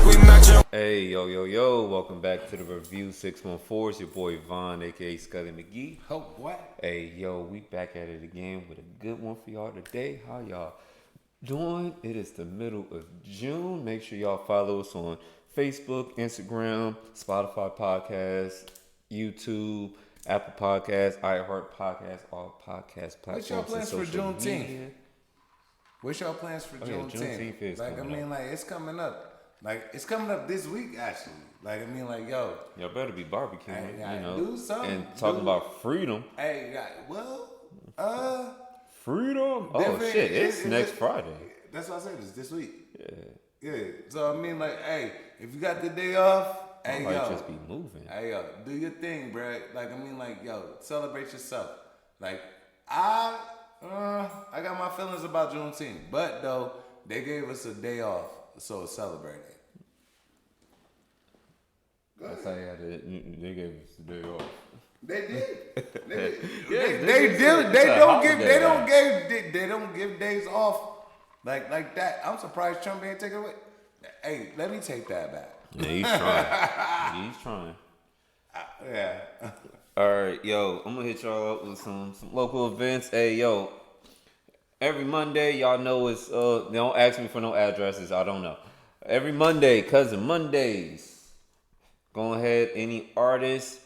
we matching. Hey, yo, welcome back to the Review 614. It's your boy Vaughn, aka Scully McGee. Oh, what? Hey, yo, we back at it again with a good one for y'all today. How y'all doing? It is the middle of June. Make sure y'all follow us on Facebook, Instagram, Spotify Podcasts, YouTube, Apple Podcasts, iHeart Podcasts, all podcast platforms. What's y'all plans for Juneteenth? What's y'all plans for Juneteenth? Juneteenth is coming up. It's coming up. It's coming up this week, actually. Yo. Y'all better be barbecuing, do something. And talking about freedom. Hey, Freedom? Oh, shit, it's next Friday. That's what I said, it's this week. Yeah. So, hey, if you got the day off, I might just be moving. Hey, yo, do your thing, bro. Celebrate yourself. I got my feelings about Juneteenth, but though, they gave us a day off, so celebrate it. That's how they gave us the day off. They did. They don't give days off like that. I'm surprised Trump ain't taking it away. Hey, let me take that back. Yeah, he's trying. Yeah. All right, yo, I'm gonna hit y'all up with some local events. Hey, yo, every Monday, y'all know it's don't ask me for no addresses. I don't know. Every Monday, Cousin Mondays. Go ahead, any artist,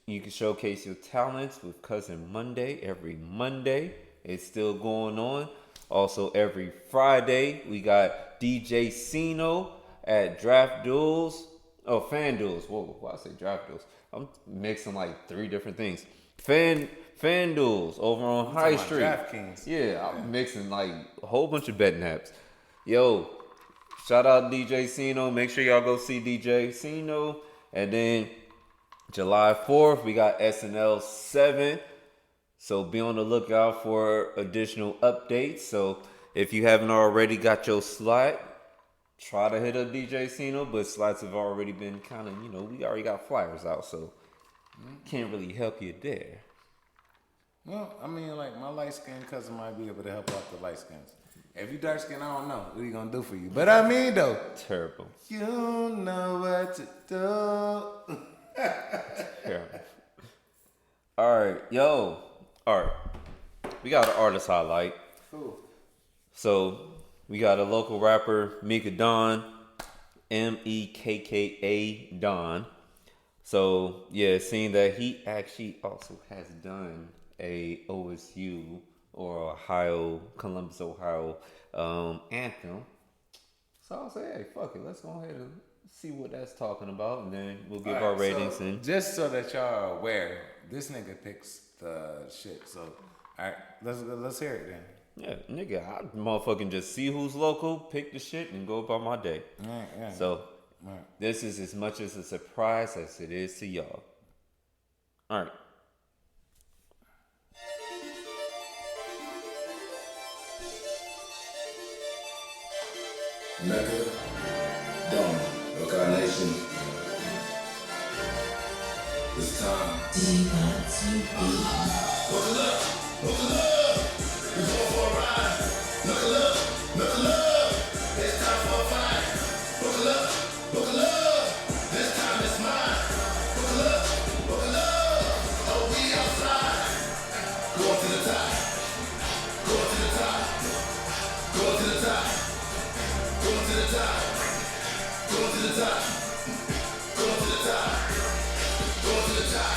you can showcase your talents with Cousin Monday. Every Monday, it's still going on. Also, every Friday, we got DJ Cino at Draft Duels. Oh, Fan Duels. Whoa, why I say Draft Duels? I'm mixing like three different things. Fan Duels over on High Street. DraftKings. Yeah, I'm mixing like a whole bunch of betting apps. Yo, shout out DJ Cino. Make sure y'all go see DJ Cino. And then July 4th, we got SNL 7. So be on the lookout for additional updates. So if you haven't already got your slot, try to hit up DJ Cino. But slots have already been kind of, we already got flyers out. So can't really help you there. Well, my light-skinned cousin might be able to help out the light-skins. If you dark-skinned, I don't know what he gonna do for you. But though. Terrible. You know what to do. Terrible. All right. We got an artist highlight. Cool. So, we got a local rapper, Mekka Don. Mekka Don. So, yeah, seeing that he actually also has done a OSU or Columbus, Ohio anthem. So I'll say, hey, fuck it. Let's go ahead and see what that's talking about, and then we'll give our ratings. So, just so that y'all are aware, this nigga picks the shit. So, all right, let's hear it then. Yeah, nigga, I motherfucking just see who's local, pick the shit, and go about my day. Yeah. So, this is as much as a surprise as it is to y'all. All right. Mekka Don, Mekka Nation. It's time. Buckle up, buckle up. We're going for a ride. Knuckle up, knuckle up. It's time for a fight. Buckle up, buckle up. This time it's mine. Buckle up, buckle up. Oh, we outside. Going to the top. Going to the top. Going to the top. Going to the top. Going to the top. Going to the top. Going to the top.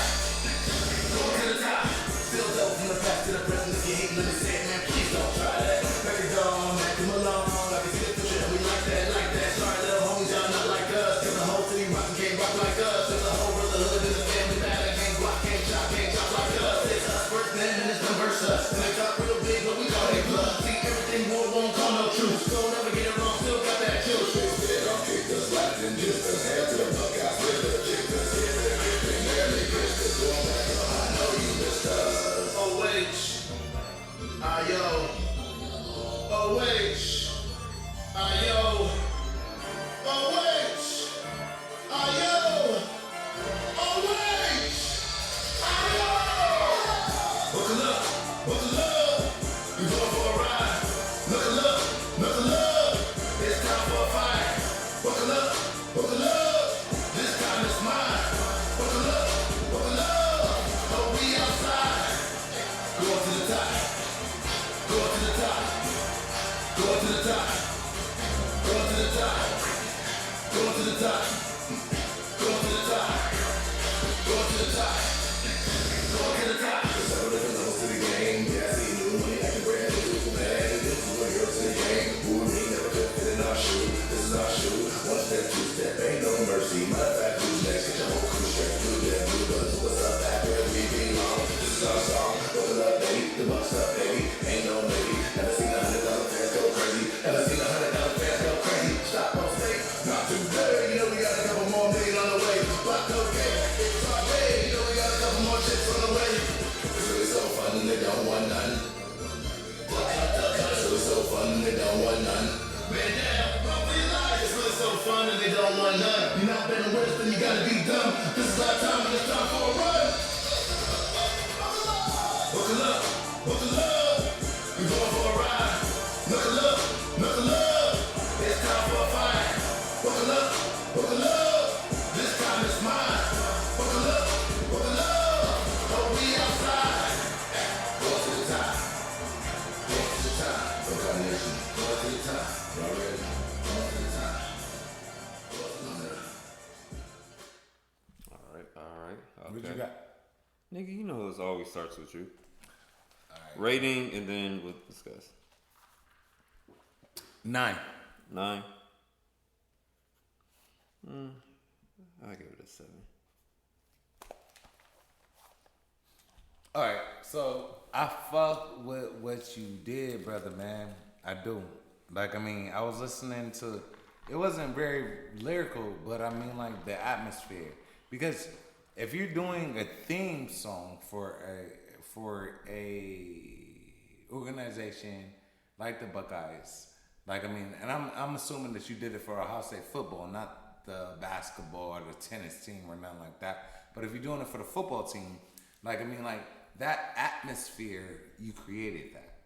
Going to the top. Still dope from the past to the present. If you hate, let me say it, man. Please don't try that. Mekka Don, Mekka Malone. I can see the picture and we like that. Sorry, little homies, y'all not like us. Cause the whole city rockin' can't rock like us. There's a whole brotherhood in the family battle. Can't block, can't chop like us. It's us first, then it's them versus us. They talk real big, but we call it blood. See, everything war won't call no truth. So never get it wrong, still got that juice. I'll kick the slaps and just a head to the buck out. With the chickens, hit everything, nearly kissed the door. I know you missed us. Ayo. Ayo. Ayo. Buckle up. You going for a ride. Knuckle up. It's time for a fight. Buckle up. Going to the top. Going to the top. Going to the top. Going to the top. Going to the top. Going to the top. There's several different levels to the game. Yeah, I see new money acting brand new. Man, this is what you're to the game. Who and me never could fit in our shoe. This is our shoe. One step, two step, ain't no mercy. Matter of fact, who's next? Get your whole crew straight through that blue buzz. What's up, back where we belong? This is our song. Buckle up, baby. The buck's up, baby. Ain't no maybe. Never seen $100 fans go crazy. Never seen $100 fans go crazy. Stop on stage. Not today. You know we got a couple more million on the way. Black cocaine. It's our way. You know we got a couple more chicks on the way. It's really so fun. They don't want none. It's really so fun. They don't want none. Man down. Don't be lying. It's really so fun and they don't want none. You're not better worse than you gotta be dumb. This is our time and it's time for a run. Buckle up. Buckle up. We going for a ride. Knuckle up. Knuckle up. It's time for a fight. Buckle up. Buckle up. This time it's mine. Buckle up. Buckle up. Oh, we outside. Go to the top. Go to the top. Look our nation. Go to the top. Y'all ready? Go to the top. Go to the top. All right. Okay. What you got? Nigga, you know it always starts with you. Rating and then we'll discuss. 9. 9. I give it a 7. All right, so I fuck with what you did, brother, man. I do. Like, I mean, I was listening to, it wasn't very lyrical, but I mean, like, the atmosphere. Because if you're doing a theme song for a organization like the Buckeyes, like, I mean, and I'm assuming that you did it for Ohio State football, not the basketball or the tennis team or nothing like that. But if you're doing it for the football team, like, I mean, like, that atmosphere, you created that.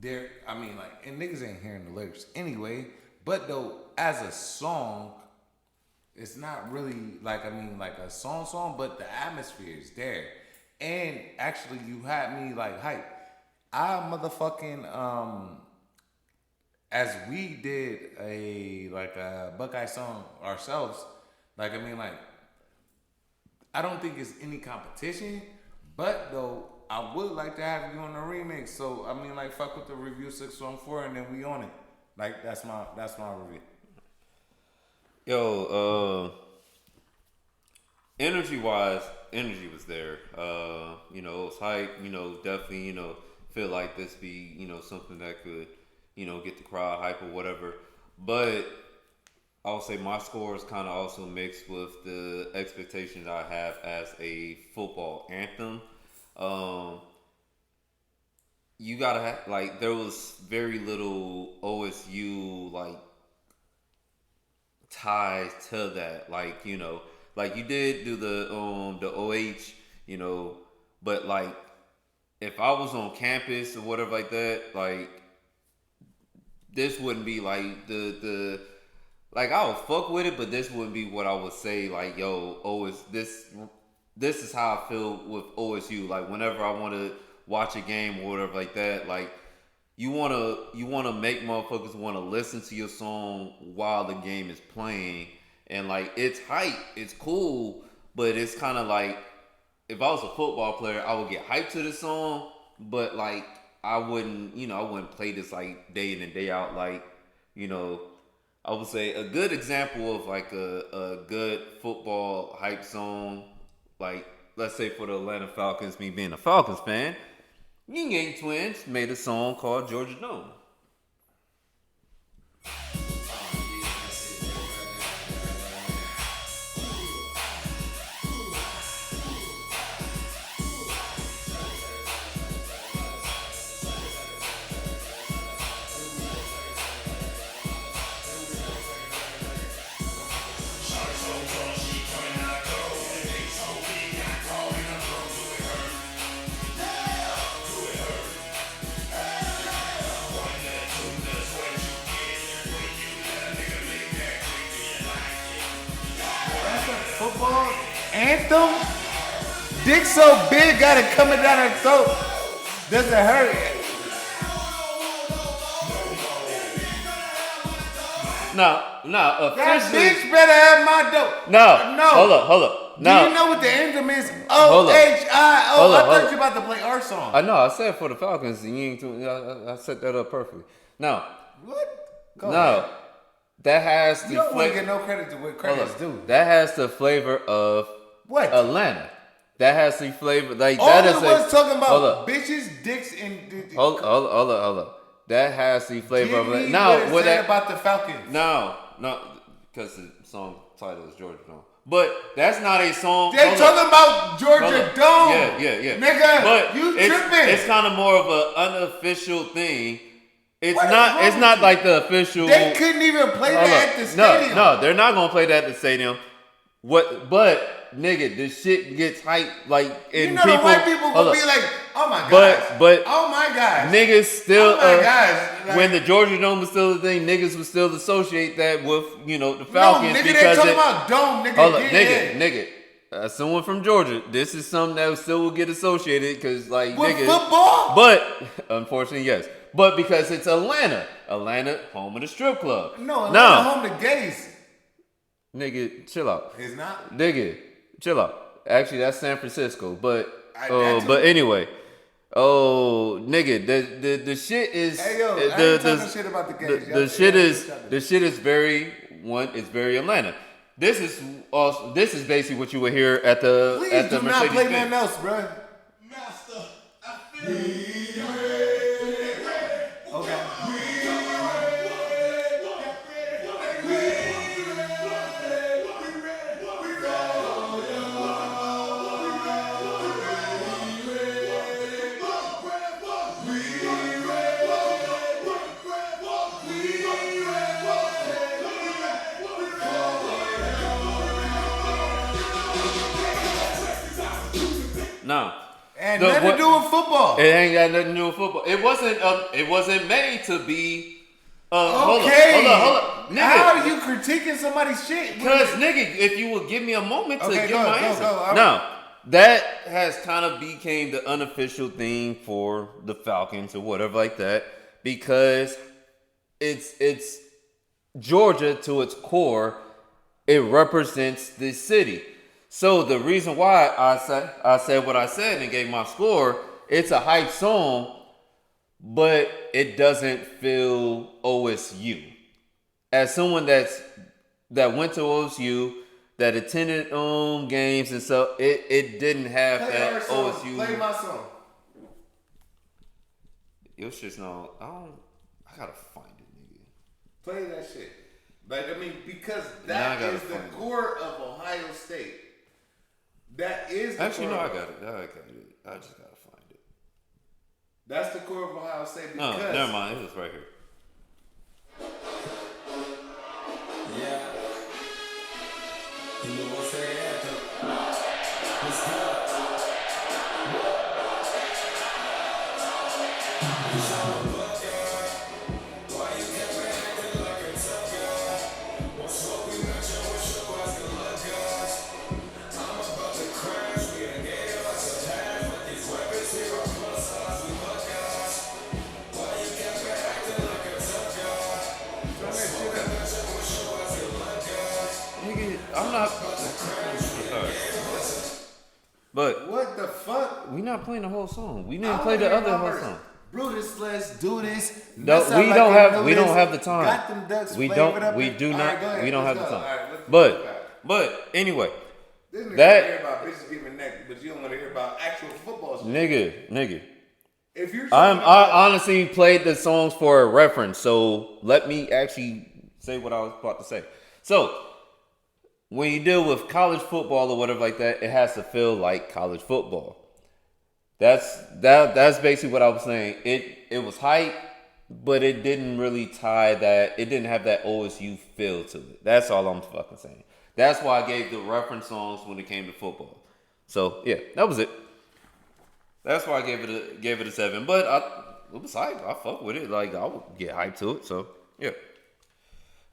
There, I mean, like, and niggas ain't hearing the lyrics anyway, but though, as a song, it's not really, like, I mean, like a song, but the atmosphere is there. And actually, you had me, like, hype. I motherfucking, as we did a Buckeye song ourselves, like, I mean, like, I don't think it's any competition, but though, I would like to have you on the remix. So, I mean, like, fuck with the review 614 and then we on it. Like, that's my review. Yo, energy was there. You know, it was hype, you know, definitely, you know, feel like this be, you know, something that could, you know, get the crowd hype or whatever. But I would say my score is kind of also mixed with the expectations I have as a football anthem. You gotta have, like, there was very little OSU, like, ties to that. Like, you know, like, you did do the OH, you know, but, like, if I was on campus or whatever like that, like, this wouldn't be, like, the like, I would fuck with it, but this wouldn't be what I would say, like, yo, this is how I feel with OSU. Like, whenever I want to watch a game or whatever like that, like, you wanna make motherfuckers want to listen to your song while the game is playing, and, like, it's hype, it's cool, but it's kind of like, if I was a football player, I would get hyped to this song, but, like, I wouldn't play this, like, day in and day out. Like, you know, I would say a good example of, like, a good football hype song, like, let's say for the Atlanta Falcons, me being a Falcons fan, Ying Yang Twins made a song called Georgia Dome. Football anthem? Dick so big, got it coming down her throat. Doesn't hurt. That officially. bitch better have my dope. No. Hold up. No. Do you know what the anthem is? Hold up. OHIO. Hold I up, hold thought up. you about to play our song. I know. I said for the Falcons, and you ain't. I set that up perfectly. Now, What? Go ahead. that has the You don't want to flavor. get no credit to what credit's due. That has the flavor of What? Atlanta. That has the flavor like All that it is was talking hold about up. bitches, dicks, and Hold up. That has the flavor of Give me Atlanta. Now, what it with said that, about the Falcons. no, because the song title is Georgia Dome. But that's not a song. They hold talking up. about Georgia Dome. Yeah. Nigga, But you it's, tripping. It's kind of more of an unofficial thing. It's What is not. wrong It's with not you? like the official. They couldn't even play Hold that up. at the stadium. No, they're not gonna play that at the stadium. What? But nigga, this shit gets hyped like and You know people. the white people hold will up. be like, oh my But- gosh. but- oh my gosh. Niggas still, Oh my gosh. Like- when the Georgia Dome was still a thing, niggas would still associate that with, the No, Falcons nigga, they because talking about Dome, nigga. hold up, get in. nigga. Someone from Georgia, this is something that still will get associated because, like, With nigga. football? But, unfortunately, yes. But because it's Atlanta, home of the strip club. No, now, Atlanta home to gays. nigga, chill out. It's not. Nigga, chill out. Actually, that's San Francisco, but that too. but anyway, nigga, the shit is Hey, yo, I ain't talking shit about the gays. the shit is very Atlanta. This is basically what you would hear at the Please do not Mercedes play Benz. nothing else, bro. Master, I feel Okay. No. And nothing to do with football. It ain't got nothing to do with football. It wasn't made to be. Hold Okay. up, nigga. How are you critiquing somebody's shit? Because nigga, if you would give me a moment to Okay, give my answer. go. Now, that has kind of became the unofficial thing for the Falcons or whatever like that because it's Georgia to its core. It represents the city. So the reason why I said what I said and gave my score, it's a hype song, but it doesn't feel OSU. As someone that went to OSU, that attended games and so it didn't have Play our that song. OSU. Play my song. Your shit's not. I gotta find it, nigga. Play that shit. Like, I mean, because Now I that gotta is the find it. core of Ohio State. That is the Actually, core. no, I of- got it. I just gotta find it. That's the core of Ohio State No, because never mind. It was right here. Yeah. You know what's that anthem? It's good. It's all about God. Why you kept acting like a tough guy? What's what we met you with your eyes can look us. I'm about to crash. We done gave us a pass. But these weapons here are plus size. We look us. Why you kept acting like a tough guy? What's what we met you with your eyes can look us. Nigga, I'm not. Sorry. But what the fuck? we not playing the whole song. We I didn't play the wanna other hear my whole verse. song. Brutus, let's do this. No, Mess up we like don't you have know we this. don't have the time. Got them ducks we flavored don't up we in- do All not right, go ahead, we don't have let's the go. time. All right, let's but go back. but anyway, This nigga that- wanna hear about bitches giving neck, but you don't want to hear about actual football shit. nigga, If you're I honestly played the songs for a reference, so let me actually say what I was about to say. So when you deal with college football or whatever like that, it has to feel like college football. That's basically what I was saying. It was hype, but it didn't really tie that. It didn't have that OSU feel to it. That's all I'm fucking saying. That's why I gave the reference songs when it came to football. So yeah, that was it. That's why I gave it a 7. But it was hype. I fuck with it. Like I would get hyped to it. So yeah.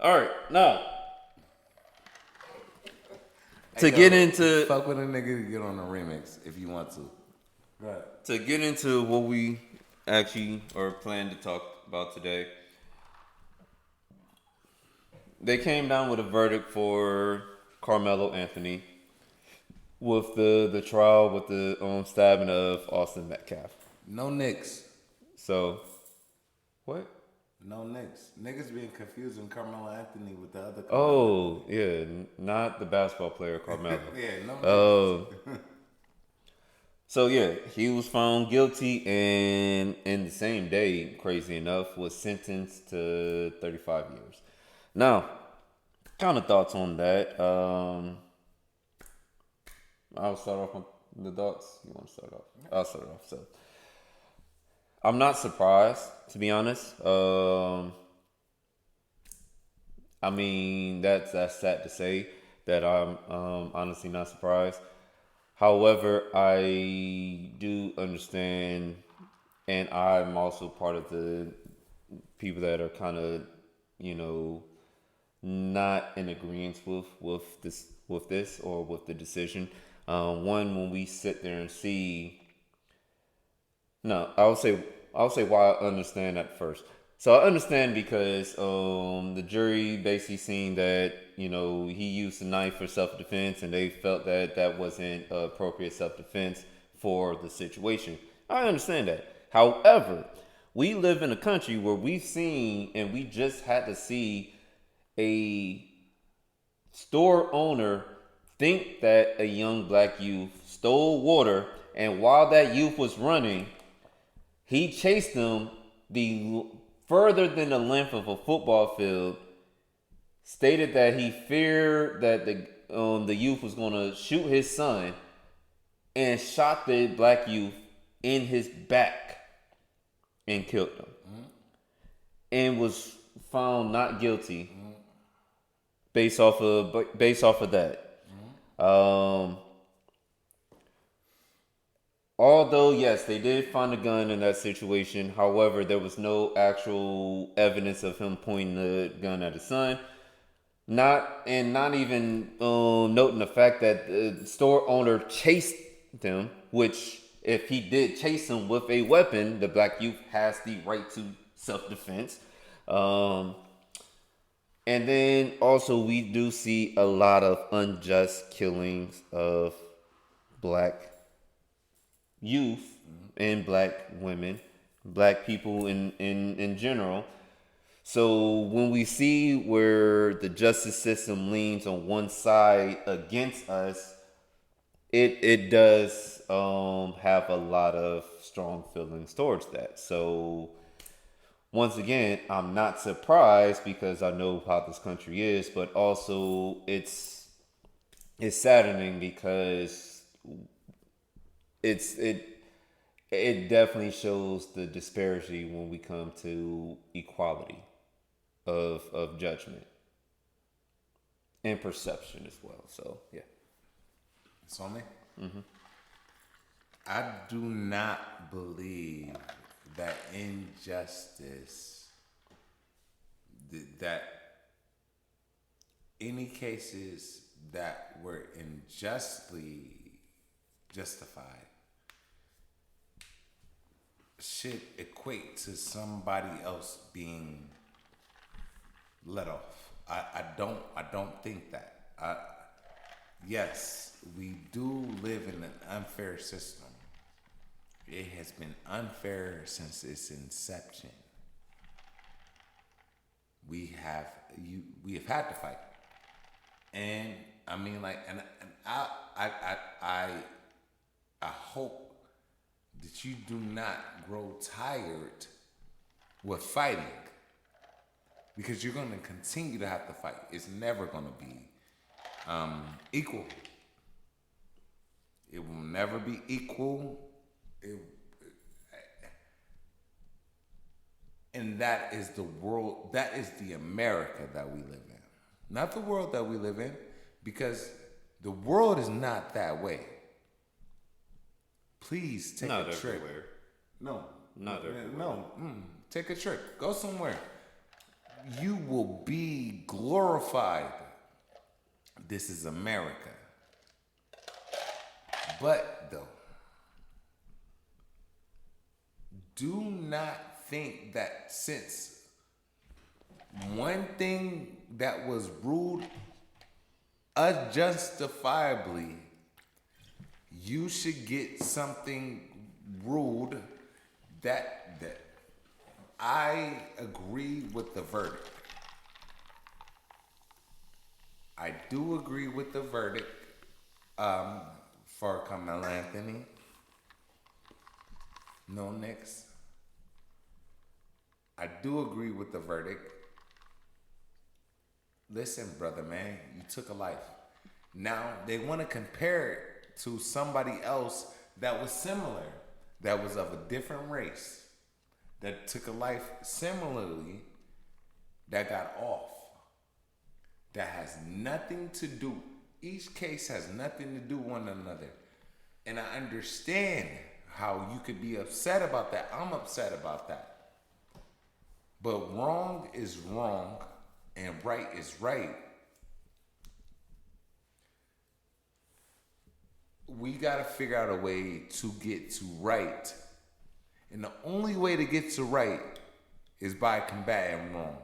All right, now to get into fuck with a nigga to get on a remix if you want to. Right. to get into what we actually are planning to talk about today. they came down with a verdict for Karmelo Anthony with the trial with the stabbing of Austin Metcalf. No Knicks. So, what? No Knicks. Niggas being confusing Karmelo Anthony with the other Karmelo. Oh, yeah, not the basketball player Karmelo. Yeah, no Knicks. So yeah, he was found guilty and in the same day, crazy enough, was sentenced to 35 years. Now, kind of thoughts on that. I'll start off on the thoughts. You want to start off? I'll start off. So, I'm not surprised, to be honest. I mean, that's sad to say that I'm honestly not surprised. However, I do understand, and I'm also part of the people that are kind of, not in agreement with this or with the decision. When we sit there and see, no, I'll say why I understand that first. So I understand because the jury basically seen that he used a knife for self-defense, and they felt that that wasn't appropriate self-defense for the situation. I understand that. However, we live in a country where we've seen, and we just had to see a store owner think that a young black youth stole water, and while that youth was running, he chased them further than the length of a football field, stated that he feared that the youth was going to shoot his son, and shot the black youth in his back and killed him. And was found not guilty based off of that. Although, yes, they did find a gun in that situation. However, there was no actual evidence of him pointing the gun at his son. Not even noting the fact that the store owner chased them, which if he did chase him with a weapon, the black youth has the right to self-defense. And then also we do see a lot of unjust killings of black youth and black women, black people in general. So when we see where the justice system leans on one side against us, it does have a lot of strong feelings towards that. So once again, I'm not surprised because I know how this country is, but also it's saddening because it definitely shows the disparity when we come to equality of judgment and perception as well. So yeah. It's on me. I do not believe that injustice, that any cases that were unjustly justified should equate to somebody else being let off. I don't think that. Yes, we do live in an unfair system. It has been unfair since its inception. We have had to fight, and I mean, like, and I hope that you do not grow tired with fighting, because you're going to continue to have to fight. It's never going to be equal. It will never be equal. And that is the world, that is the America that we live in. Not the world that we live in, because the world is not that way. Please take Not a trip. everywhere. No. Not everywhere. No. Take a trip. Go somewhere. You will be glorified. This is America. But, though, do not think that since one thing that was ruled unjustifiably, you should get something ruled that I agree with the verdict. I do agree with the verdict for Karmelo Anthony. No Knicks. I do agree with the verdict. Listen, brother, man, you took a life. Now they want to compare it to somebody else that was similar, that was of a different race, that took a life similarly, that got off. That has nothing to do. Each case has nothing to do with one another. And I understand how you could be upset about that. I'm upset about that. But wrong is wrong and right is right. We got to figure out a way to get to right. And the only way to get to right is by combating wrong.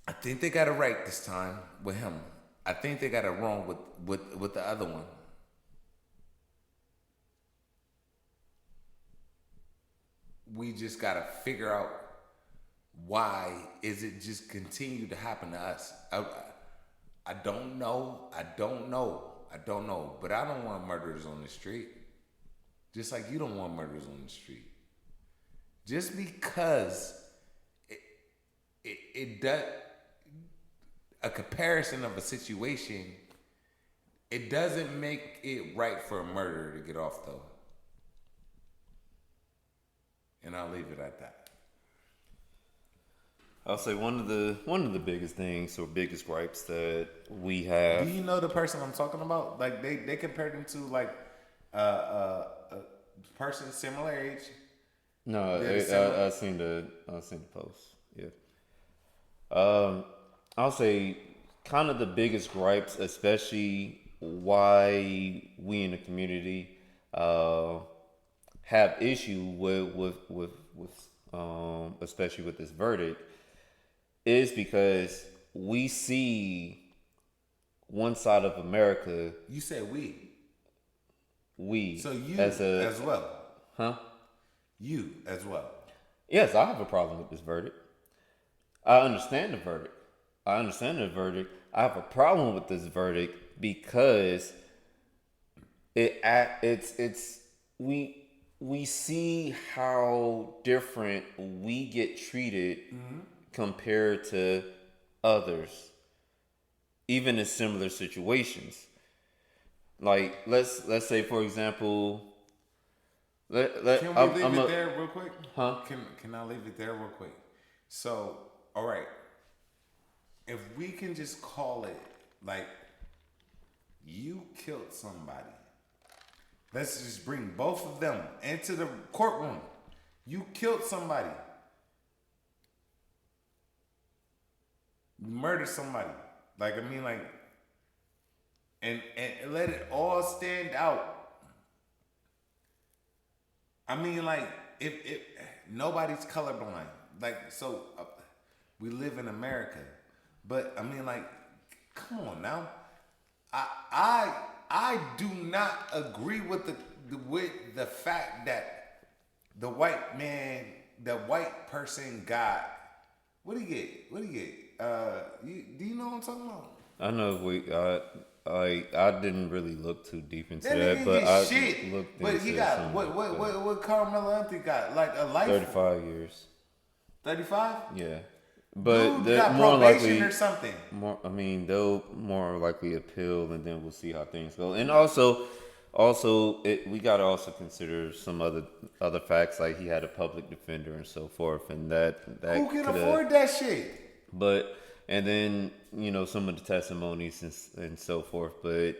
I think they got it right this time with him. I think they got it wrong with the other one. We just got to figure out why is it just continue to happen to us. I don't know. But I don't want murderers on the street. Just like you don't want murderers on the street. Just because it does a comparison of a situation, it doesn't make it right for a murderer to get off though. And I'll leave it at that. I'll say one of the biggest things or biggest gripes that we have. Do you know the person I'm talking about? Like they compared him to like a person similar age. No, I seen the post. Yeah. I'll say kind of the biggest gripes, especially why we in the community have issue with especially with this verdict, is because we see one side of America. You said we. We. So you as well. Huh? You as well. Yes, I have a problem with this verdict. I understand the verdict. I have a problem with this verdict because we see how different we get treated compared to others, even in similar situations. Like let's say, for example, Can we leave it there real quick? Huh? Can I leave it there real quick? So, all right. If we can just call it like you killed somebody. Let's just bring both of them into the courtroom. You killed somebody. You murdered somebody. Like, I mean, like, and let it all stand out. I mean, like, if nobody's colorblind. Like, so we live in America. But, I mean, like, come on now. I do not agree with the fact that the white man, the white person got, what do you get? Do you know what I'm talking about? I know I didn't really look too deep into That that, nigga but get I shit. looked But into he got some, what Karmelo Anthony got? Like a life 35 years. 35? Yeah. But Dude they're got more probation likely or something. they'll more likely appeal, and then we'll see how things go. And also we gotta also consider some other facts, like he had a public defender and so forth, and that Who can afford that shit? But and then some of the testimonies and so forth. But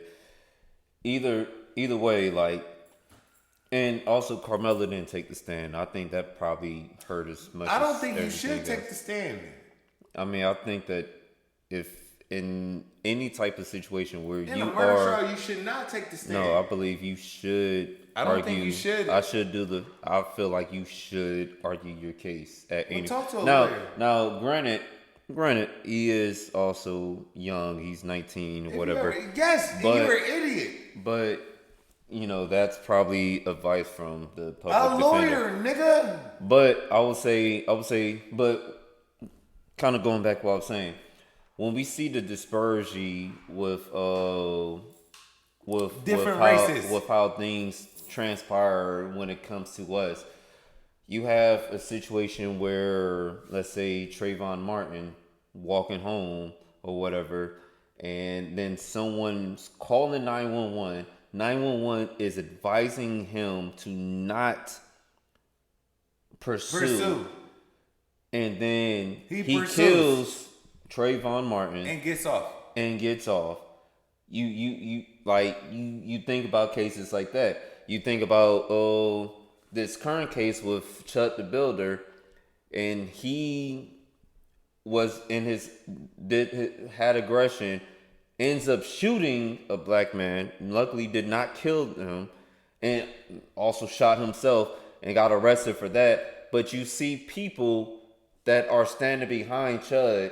either way, like, and also Karmelo didn't take the stand. I think that probably hurt as much. I don't as think you should everything take else. the stand. I mean, I think that if in any type of situation where In you a murder are. trial, you should not take the stand. No, I believe you should. I don't argue. think you should. I feel like you should argue your case at any. talk to a now, lawyer. now, granted, he is also young. He's 19 or If whatever. Yes, But- you're an idiot. But that's probably advice from the A public defender. lawyer, nigga. But I would say, but kind of going back to what I was saying, when we see the dispersion with Different how, races. with how things transpire when it comes to us, you have a situation where, let's say, Trayvon Martin walking home or whatever, and then someone's calling 911. 911 is advising him to not pursue. And then he pursues. kills Trayvon Martin And gets off. You think about cases like that. You think about this current case with Chuck the Builder, and he was had aggression, ends up shooting a black man, luckily did not kill him, and also shot himself and got arrested for that. But you see people that are standing behind Chud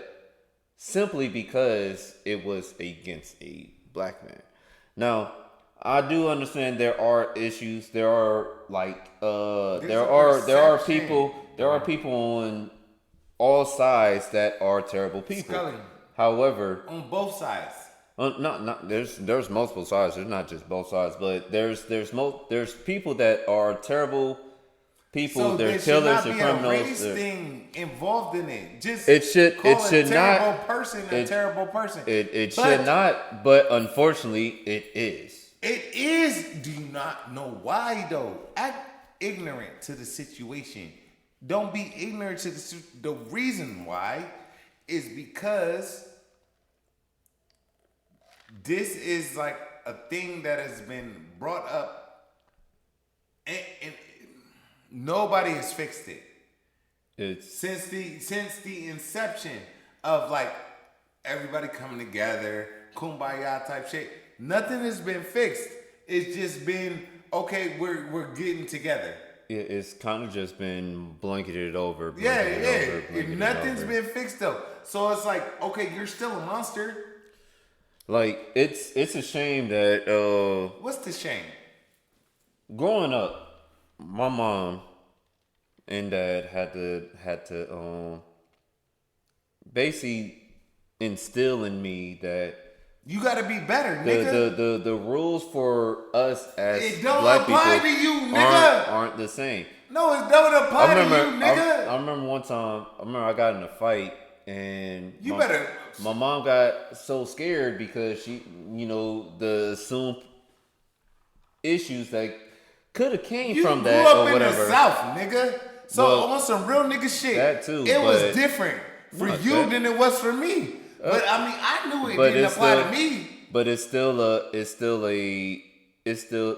simply because it was against a black man. Now, I do understand there are issues. There are there are people on all sides that are terrible people. Scully. However, On both sides. there's multiple sides. There's not just both sides, but there's people that are terrible people. So They're there should killers not and be a criminals. race thing involved in it. Just It should call not. a terrible person a terrible person. It But should not, but unfortunately, it is. It is. Do you not know why though? Act ignorant to the situation. Don't be ignorant to the reason why is because this is like a thing that has been brought up and nobody has fixed it. It's Since the inception of like everybody coming together, kumbaya type shit, nothing has been fixed. It's just been okay. We're getting together. it's kind of just been blanketed over. Nothing's been fixed though. So it's like okay, you're still a monster. Like it's a shame that What's the shame? growing up, my mom and dad had to basically instill in me that You gotta be better, nigga. the rules for us as It don't black apply people to you, nigga. aren't the same. No, it don't apply to you, I nigga. remember one time. I got in a fight and You better- My mom got so scared because she, the assumed issues that could have came You from grew that up or in whatever. the South, nigga. So Well, on some real nigga shit, that too, it was but- different for Not you that. than it was for me. But I mean, I knew it But didn't it's apply still- to me. But it's still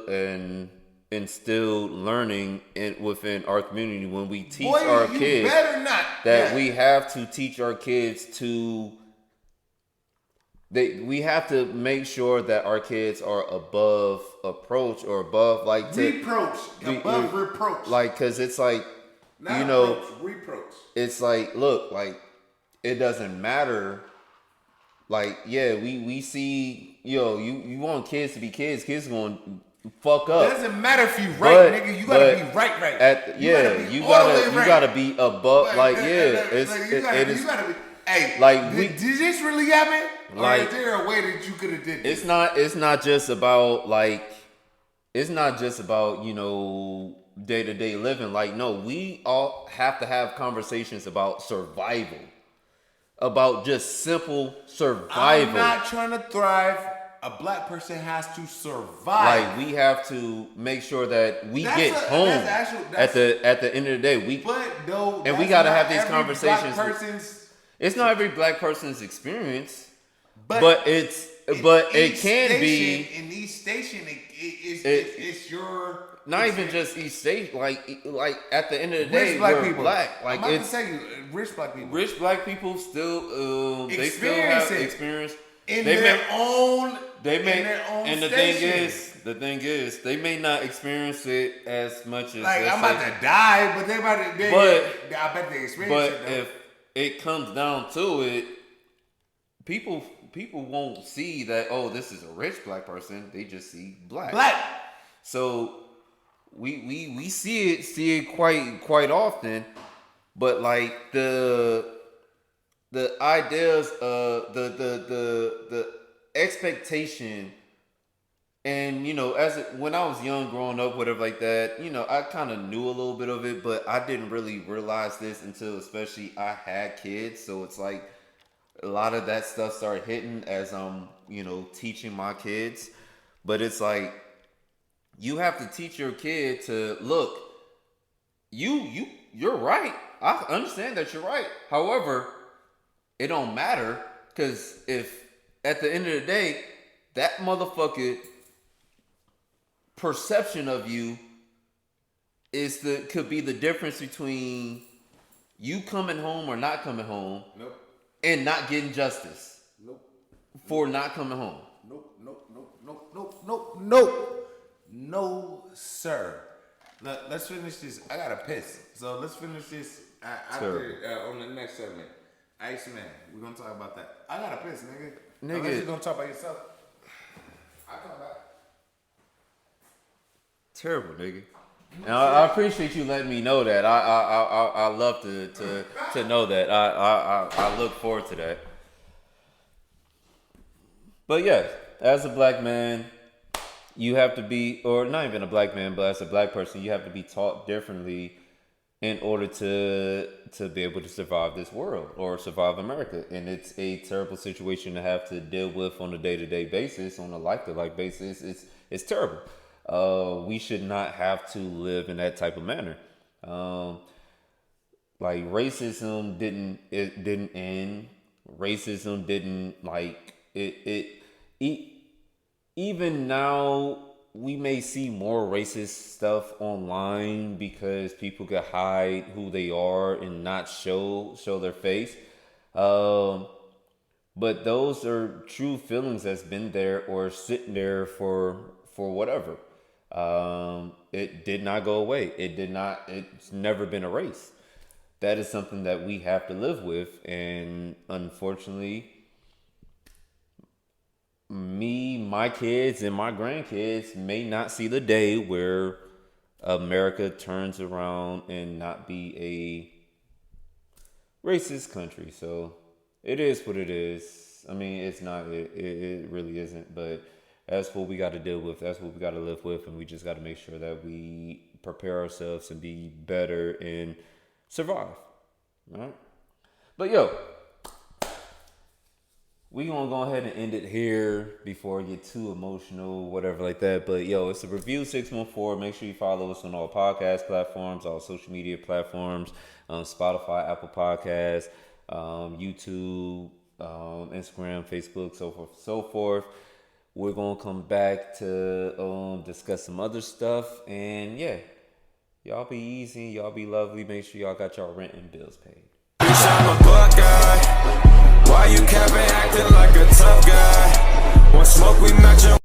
an instilled learning within our community when we teach Boy, our you kids better not. that Yeah. we have to teach our kids to. We have to make sure that our kids are above approach or above Reproach, above reproach. because it's like Not know approach, reproach. it's like look it doesn't matter. We see you want kids to be kids. Kids going to fuck It up. doesn't matter if you right, But- nigga. You gotta but be right. You all the way gotta right. you gotta be above. You It's gotta be. Hey, like, did this really happen? Like- or is there a way that you could have did this? it's not just about day-to-day living. No, we all have to have conversations about survival, about just simple survival. I'm not trying to thrive. A black person has to survive. We have to make sure that we That's get a- home that's at the end of the day. And we gotta have these conversations. Black person's, It's not every black person's experience, but but it's But it can be in each station. It's your not even just each state. Like at the end of the day, rich black we're people. black. Like I'm about it's to tell you, rich black people. rich black people still they still Experience have it. experience In They their may- own. They may, in their own and the station. thing is, they may not experience it as much as Like let's I'm about say- to die, but they about to. I bet they experience But it. Though. if it comes down to it, people won't see that. Oh, this is a rich black person. They just see black. So we see it quite often, but like the ideas of the expectation, and when I was young growing up, whatever like that, I kind of knew a little bit of it, but I didn't really realize this until especially I had kids. So it's like a lot of that stuff started hitting as I'm teaching my kids. But it's like you have to teach your kid to look, you're right. I understand that you're right. However, it don't matter, because if at the end of the day that motherfucker perception of you could be the difference between you coming home or not coming home. Nope. And not getting justice. Nope. For not coming home. Nope. No, sir. Let's finish this. I gotta piss. So let's finish this on the next segment. Iceman, we're gonna talk about that. I gotta piss, nigga. Unless you're gonna talk about yourself. I come back. Terrible, nigga. And I appreciate you letting me know that. I love to know that. I look forward to that. But yeah, as a black man, you have to be, or not even a black man, but as a black person, you have to be taught differently in order to be able to survive this world or survive America. And it's a terrible situation to have to deal with on a day-to-day basis, on a like-to-like basis. It's terrible. We should not have to live in that type of manner. Like racism didn't end. Racism didn't even now we may see more racist stuff online because people can hide who they are and not show their face. But those are true feelings that's been there or sitting there for whatever. It did not go away. It's never been erased. That is something that we have to live with. And unfortunately, my kids and my grandkids may not see the day where America turns around and not be a racist country. So it is what it is. I mean, it's not, it really isn't, but that's what we got to deal with. That's what we got to live with. And we just got to make sure that we prepare ourselves and be better and survive. All right. But yo, we gonna go ahead and end it here before I get too emotional, whatever like that. But yo, it's a Review 614. Make sure you follow us on all podcast platforms, all social media platforms, Spotify, Apple Podcasts, YouTube, Instagram, Facebook, so forth. We're gonna come back to discuss some other stuff, and yeah, y'all be easy, y'all be lovely. Make sure y'all got y'all rent and bills paid. I'm a buck guy. Why you capping, acting like a tough guy? One smoke, we match up.